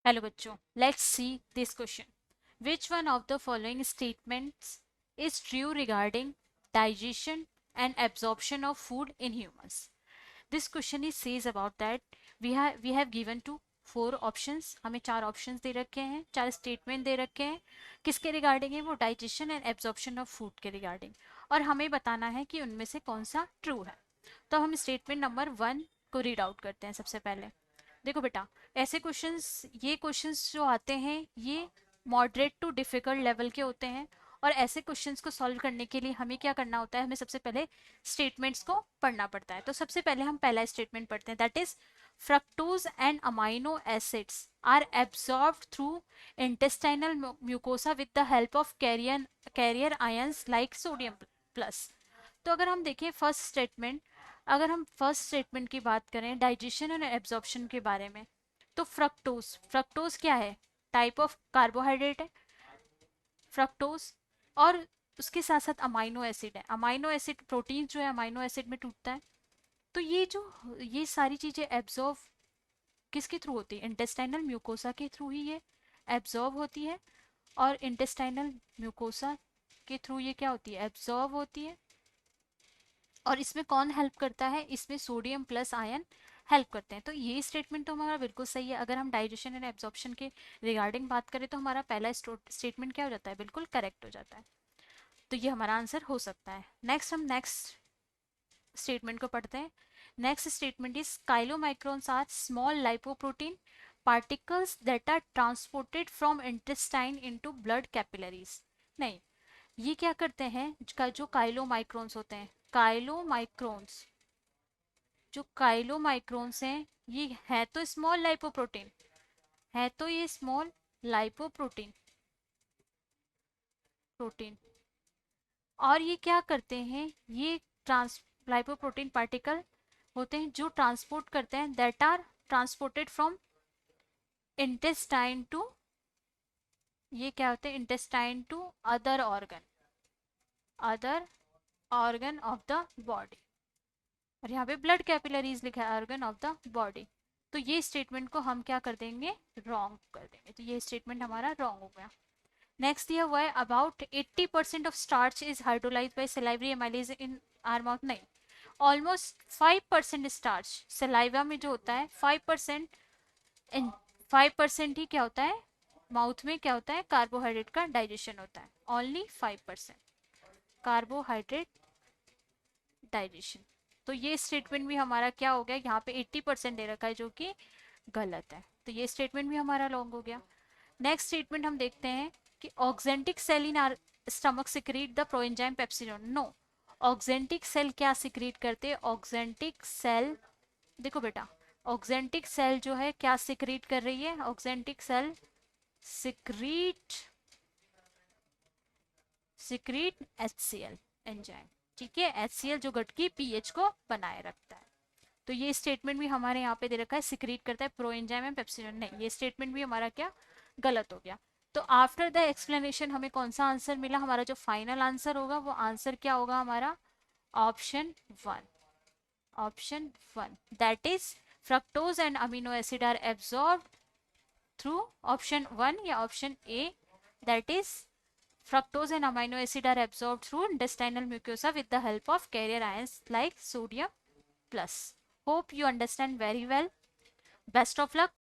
Hello बच्चों, let's see this question. Which one of the following statements is true regarding digestion and absorption of food in humans? This question is says about that we have given to 4 options. हमें 4 options दे रखे हैं, 4 statement दे रखे हैं. किसके regarding है? वो digestion and absorption of food के regarding. और हमें बताना है कि उनमें से कौन सा ट्रू है. तो हम स्टेटमेंट नंबर 1 को रीड आउट करते हैं सबसे पहले. देखो बेटा, ऐसे क्वेश्चंस, ये क्वेश्चंस जो आते हैं ये मॉडरेट टू डिफिकल्ट लेवल के होते हैं. और ऐसे क्वेश्चंस को सॉल्व करने के लिए हमें क्या करना होता है? हमें सबसे पहले स्टेटमेंट्स को पढ़ना पड़ता है. तो सबसे पहले हम पहला स्टेटमेंट पढ़ते हैं, that is fructose and amino acids are absorbed through intestinal mucosa with the help of carrier ions like sodium plus. तो अगर हम देखें फर्स्ट स्टेटमेंट, अगर हम फर्स्ट स्टेटमेंट की बात करें डाइजेशन एंड एब्जॉर्प्शन के बारे में, तो फ्रक्टोज, फ्रक्टोज क्या है? टाइप ऑफ कार्बोहाइड्रेट है फ्रक्टोज. और उसके साथ साथ अमाइनो एसिड है. अमाइनो एसिड प्रोटीन जो है अमाइनो एसिड में टूटता है. तो ये सारी चीजें एब्जॉर्व किसके थ्रू होती है? इंटेस्टाइनल म्यूकोसा के थ्रू ही ये एब्जॉर्व होती है. और इंटेस्टाइनल म्यूकोसा के थ्रू ये क्या होती है? एब्जॉर्व होती है. और इसमें कौन हेल्प करता है? इसमें सोडियम प्लस आयन हेल्प करते हैं. तो ये स्टेटमेंट तो हमारा बिल्कुल सही है. अगर हम डाइजेशन एंड एब्जॉर्प्शन के रिगार्डिंग बात करें तो हमारा पहला स्टेटमेंट क्या हो जाता है? बिल्कुल करेक्ट हो जाता है. तो ये हमारा आंसर हो सकता है. नेक्स्ट हम नेक्स्ट स्टेटमेंट को पढ़ते हैं. Next statement is chylomicrons are small lipoprotein particles that are transported from intestine into blood capillaries. नहीं, ये क्या करते हैं? जो काइलोमाइक्रोन्स होते हैं, काइलोमाइक्रोन्स, जो काइलोमाइक्रोन्स हैं ये है तो स्मॉल लाइपोप्रोटीन, है तो ये स्मॉल लाइपोप्रोटीन प्रोटीन. और ये क्या करते हैं? ये ट्रांस लाइपोप्रोटीन पार्टिकल होते हैं जो ट्रांसपोर्ट करते हैं, that are transported from intestine to, ये क्या होते हैं? Intestine to other organ of the body. और यहाँ पे ब्लड कैपिलरीज लिखा है, ऑर्गन ऑफ द बॉडी. तो ये स्टेटमेंट को हम क्या कर देंगे? रॉन्ग कर देंगे. तो ये स्टेटमेंट हमारा रॉन्ग हो गया. नेक्स्ट दिया हुआ है about 80% of starch is hydrolyze by salivary amylase in our mouth. नहीं, ऑलमोस्ट 5% स्टार्च सलाइवा में जो होता है 5%, 5% ही क्या होता है? माउथ में क्या होता है? कार्बोहाइड्रेट का डाइजेशन होता है. Only 5% carbohydrate digestion. तो ये स्टेटमेंट भी हमारा क्या हो गया? यहाँ पे 80% दे रखा है जो कि गलत है. तो ये स्टेटमेंट भी हमारा रॉन्ग हो गया. नेक्स्ट स्टेटमेंट हम देखते हैं कि oxyntic cell in our stomach secrete the proenzyme pepsinogen. No, oxyntic cell क्या सिक्रीट करते हैं? ऑक्जेंटिक सेल, देखो बेटा, ऑक्जेंटिक सेल जो है क्या सिक्रीट कर रही है? Oxyntic cell secrete HCl enzyme. ठीक है, HCl जो गट की पीएच को बनाए रखता है. तो ये स्टेटमेंट भी हमारे यहाँ पे दे रखा है सिक्रीट करता है प्रोएंजाइम एंड पेप्सिडोन. नहीं, ये स्टेटमेंट भी हमारा क्या? गलत हो गया. तो आफ्टर द एक्सप्लेनेशन हमें कौन सा आंसर मिला? हमारा जो फाइनल आंसर होगा वो आंसर क्या होगा हमारा? Option 1. Option 1, that is fructose and amino acid are absorb through option 1 या option A, that is fructose and amino acid are absorbed through intestinal mucosa with the help of carrier ions like sodium plus. Hope you understand very well. Best of luck.